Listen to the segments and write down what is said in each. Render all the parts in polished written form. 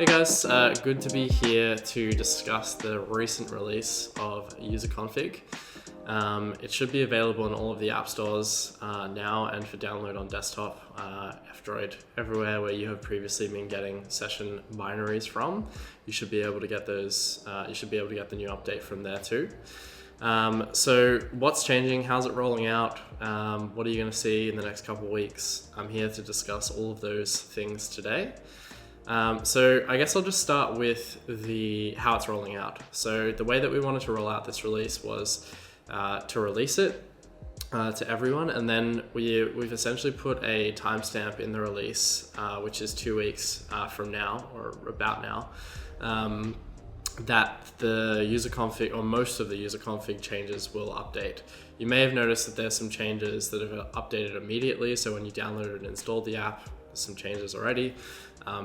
Hey guys, good to be here to discuss the recent release of user config. It should be available in all of the app stores now and for download on desktop, F-Droid, everywhere where you have previously been getting session binaries from. You should be able to get those, you should be able to get the new update from there too. So what's changing? How's it rolling out? What are you going to see in the next couple of weeks? I'm here to discuss all of those things today. So I guess I'll just start with how it's rolling out. So the way that we wanted to roll out this release was to release it to everyone, and then we've essentially put a timestamp in the release, which is 2 weeks from now, or about now, that the user config, or most of the user config changes, will update. You may have noticed that there's some changes that have updated immediately, so when you downloaded and installed the app, there's some changes already.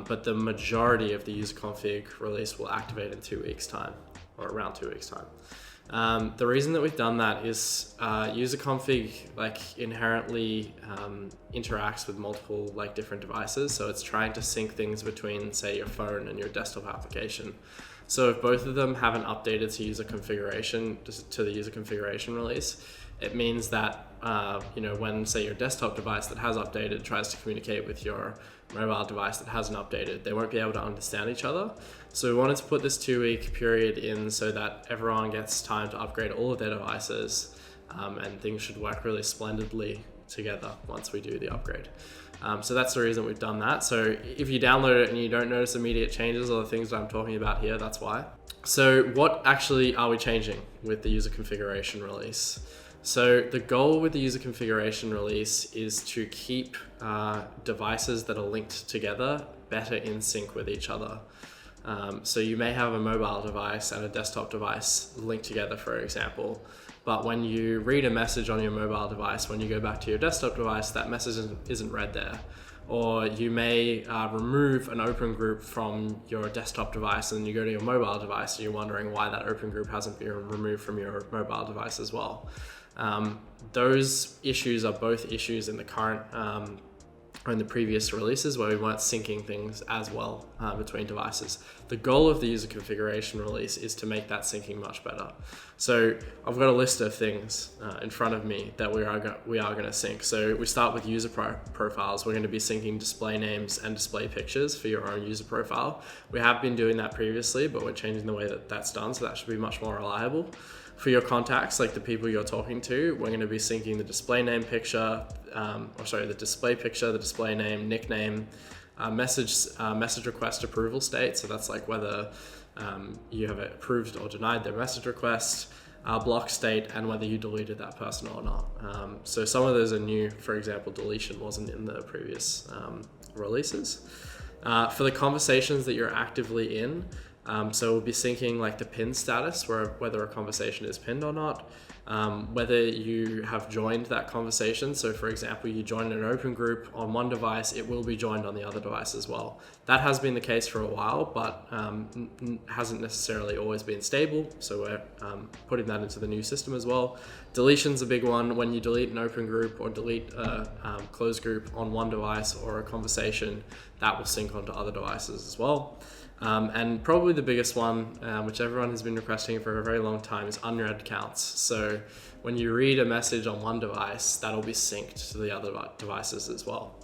But the majority of the user config release will activate in 2 weeks time, or around 2 weeks time. The reason that we've done that is user config inherently interacts with multiple different devices. So it's trying to sync things between, say, your phone and your desktop application. So if both of them haven't updated to user configuration, to the user configuration release, it means that when, say, your desktop device that has updated tries to communicate with your mobile device that hasn't updated, they won't be able to understand each other. So we wanted to put this 2 week period in so that everyone gets time to upgrade all of their devices, and things should work really splendidly together once we do the upgrade. So that's the reason we've done that. So if you download it and you don't notice immediate changes or the things that I'm talking about here, that's why. So what actually are we changing with the user configuration release? So the goal with the user configuration release is to keep devices that are linked together better in sync with each other. So you may have a mobile device and a desktop device linked together, for example, but when you read a message on your mobile device, when you go back to your desktop device, that message isn't read there. Or you may remove an open group from your desktop device and you go to your mobile device and you're wondering why that open group hasn't been removed from your mobile device as well. Those issues are both issues in the current or in the previous releases where we weren't syncing things as well between devices. The goal of the user configuration release is to make that syncing much better. So I've got a list of things in front of me that we are going to sync. So we start with user profiles. We're going to be syncing display names and display pictures for your own user profile. We have been doing that previously, but we're changing the way that that's done, so that should be much more reliable. For your contacts, like the people you're talking to, we're going to be syncing the display name picture, the display picture, the display name, nickname, message request approval state. So that's like whether you have approved or denied their message request, block state, and whether you deleted that person or not. So some of those are new. For example, deletion wasn't in the previous releases. For the conversations that you're actively in, so we'll be syncing the pin status, whether a conversation is pinned or not, whether you have joined that conversation. So for example, you join an open group on one device, it will be joined on the other device as well. That has been the case for a while, but hasn't necessarily always been stable. So we're putting that into the new system as well. Deletion's a big one. When you delete an open group or delete a closed group on one device or a conversation, that will sync onto other devices as well. And probably the biggest one, which everyone has been requesting for a very long time, is unread counts. So when you read a message on one device, that'll be synced to the other devices as well.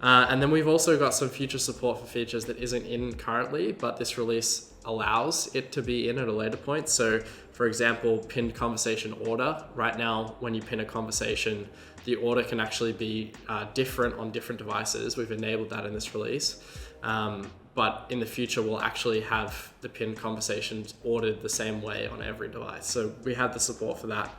And then we've also got some future support for features that isn't in currently, but this release allows it to be in at a later point. So for example, pinned conversation order. Right now, when you pin a conversation, the order can actually be different on different devices. We've enabled that in this release. But in the future, we'll actually have the pinned conversations ordered the same way on every device. So we have the support for that.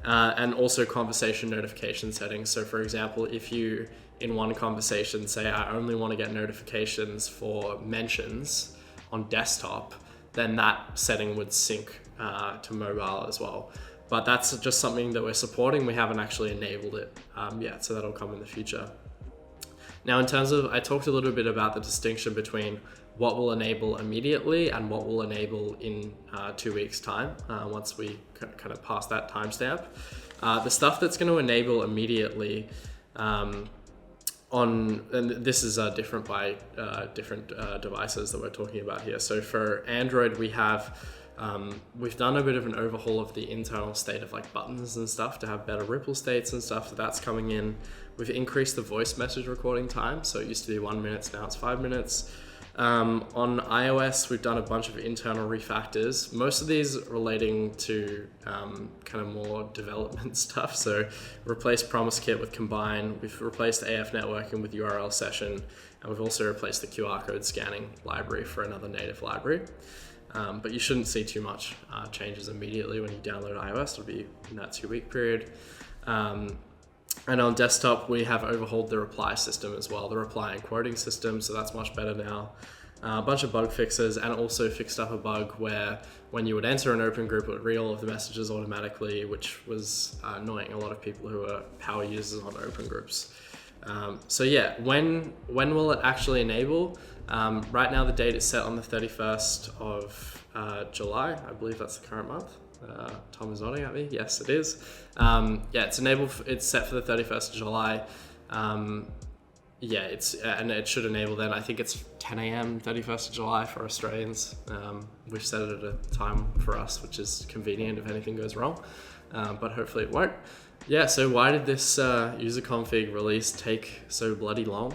And also conversation notification settings. So for example, if you, in one conversation, say, I only want to get notifications for mentions on desktop, then that setting would sync to mobile as well. But that's just something that we're supporting. We haven't actually enabled it yet, so that'll come in the future. Now, in terms of, I talked a little bit about the distinction between what will enable immediately and what will enable in 2 weeks' time, once we kind of pass that timestamp. The stuff that's going to enable immediately and this is different by different devices that we're talking about here. So for Android, we've done a bit of an overhaul of the internal state of like buttons and stuff to have better ripple states and stuff. So that's coming in. We've increased the voice message recording time. So it used to be 1 minute, now it's 5 minutes. On iOS, we've done a bunch of internal refactors, most of these relating to kind of more development stuff. So replaced Promise Kit with Combine, we've replaced AF networking with URL Session, and we've also replaced the QR code scanning library for another native library. But you shouldn't see too much changes immediately when you download iOS. It'll be in that 2-week period. And on desktop, we have overhauled the reply system as well, the reply and quoting system, so that's much better now. A bunch of bug fixes, and also fixed up a bug where when you would enter an open group, it would read all of the messages automatically, which was annoying a lot of people who are power users on open groups. So yeah, when will it actually enable? Right now the date is set on the 31st of July. I believe that's the current month. Tom is nodding at me. Yes, it is. Yeah, it's enabled. It's set for the 31st of July. Yeah, and it should enable then. I think it's 10 a.m. 31st of July for Australians. We've set it at a time for us, which is convenient if anything goes wrong, but hopefully it won't. Yeah, so why did this user config release take so bloody long?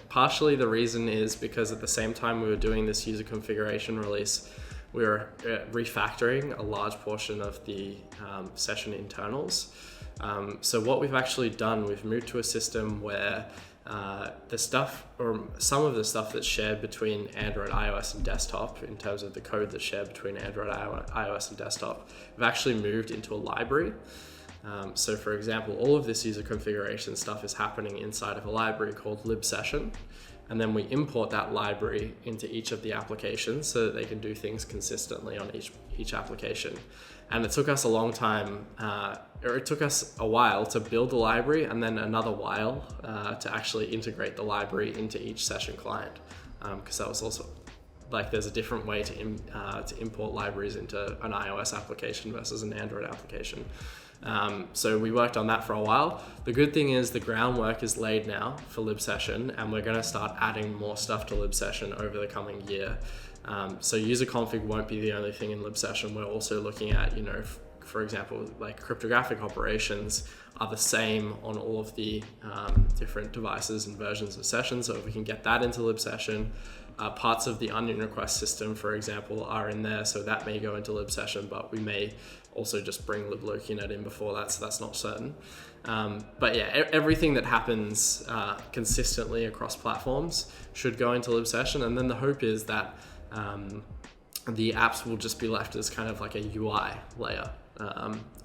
Partially the reason is because at the same time we were doing this user configuration release, we were refactoring a large portion of the session internals. So what we've actually done, we've moved to a system where the stuff, or some of the stuff that's shared between Android, iOS, and desktop, in terms of the code that's shared between Android, iOS, and desktop, we've actually moved into a library. So for example, all of this user configuration stuff is happening inside of a library called Lib Session. And then we import that library into each of the applications so that they can do things consistently on each application. And it took us a long time, or it took us a while to build the library, and then another while to actually integrate the library into each session client. Because that was also, like, there's a different way to import libraries into an iOS application versus an Android application. So we worked on that for a while. The good thing is the groundwork is laid now for Lib Session, and we're going to start adding more stuff to Lib Session over the coming year. So user config won't be the only thing in Lib Session. We're also looking at, for example, like cryptographic operations are the same on all of the different devices and versions of Session. So if we can get that into Lib Session, parts of the onion request system, for example, are in there. So that may go into Lib Session, but we may also just bring liblocunet in before that, so that's not certain. But yeah, everything that happens consistently across platforms should go into Lib Session, and then the hope is that the apps will just be left as kind of like a UI layer,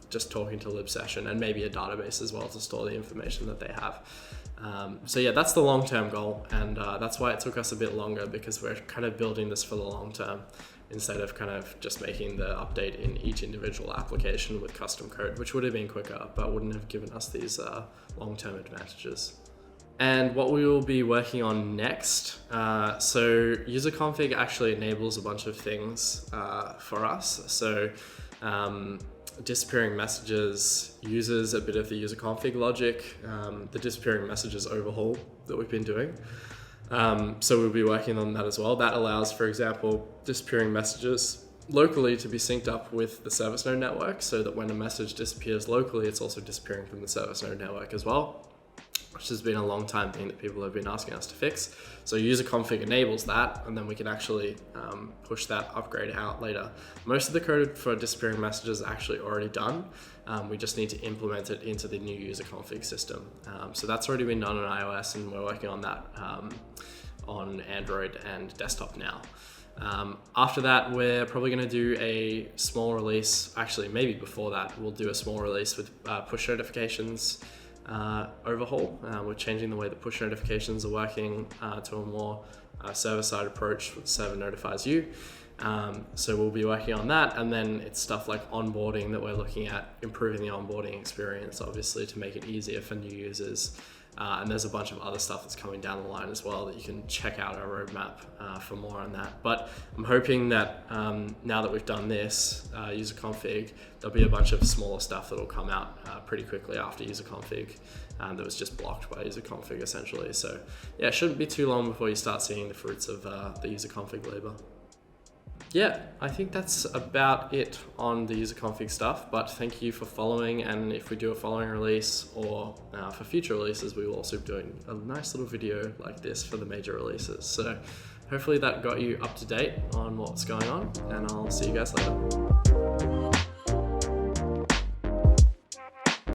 just talking to Lib Session, and maybe a database as well to store the information that they have. So yeah, that's the long-term goal, and that's why it took us a bit longer, because we're kind of building this for the long term instead of kind of just making the update in each individual application with custom code, which would have been quicker but wouldn't have given us these long-term advantages. And what we will be working on next, so user config actually enables a bunch of things for us. So disappearing messages uses a bit of the user config logic, the disappearing messages overhaul that we've been doing. So we'll be working on that as well. That allows, for example, disappearing messages locally to be synced up with the service node network, so that when a message disappears locally, it's also disappearing from the service node network as well, which has been a long time thing that people have been asking us to fix. So user config enables that, and then we can actually push that upgrade out later. Most of the code for disappearing messages is actually already done. We just need to implement it into the new user config system. So that's already been done on iOS, and we're working on that on Android and desktop now. After that, we're probably going to do a small release. Actually, maybe before that, we'll do a small release with push notifications overhaul. We're changing the way that push notifications are working to a more server-side approach with server notifies you. So we'll be working on that, and then it's stuff like onboarding that we're looking at, improving the onboarding experience, obviously, to make it easier for new users And there's a bunch of other stuff that's coming down the line as well that you can check out our roadmap for more on that. But I'm hoping that now that we've done this user config, there'll be a bunch of smaller stuff that'll come out pretty quickly after user config that was just blocked by user config essentially. So yeah, it shouldn't be too long before you start seeing the fruits of the user config labor. Yeah, I think that's about it on the user config stuff, but thank you for following, and if we do a following release or for future releases, we will also be doing a nice little video like this for the major releases. So hopefully that got you up to date on what's going on, and I'll see you guys later.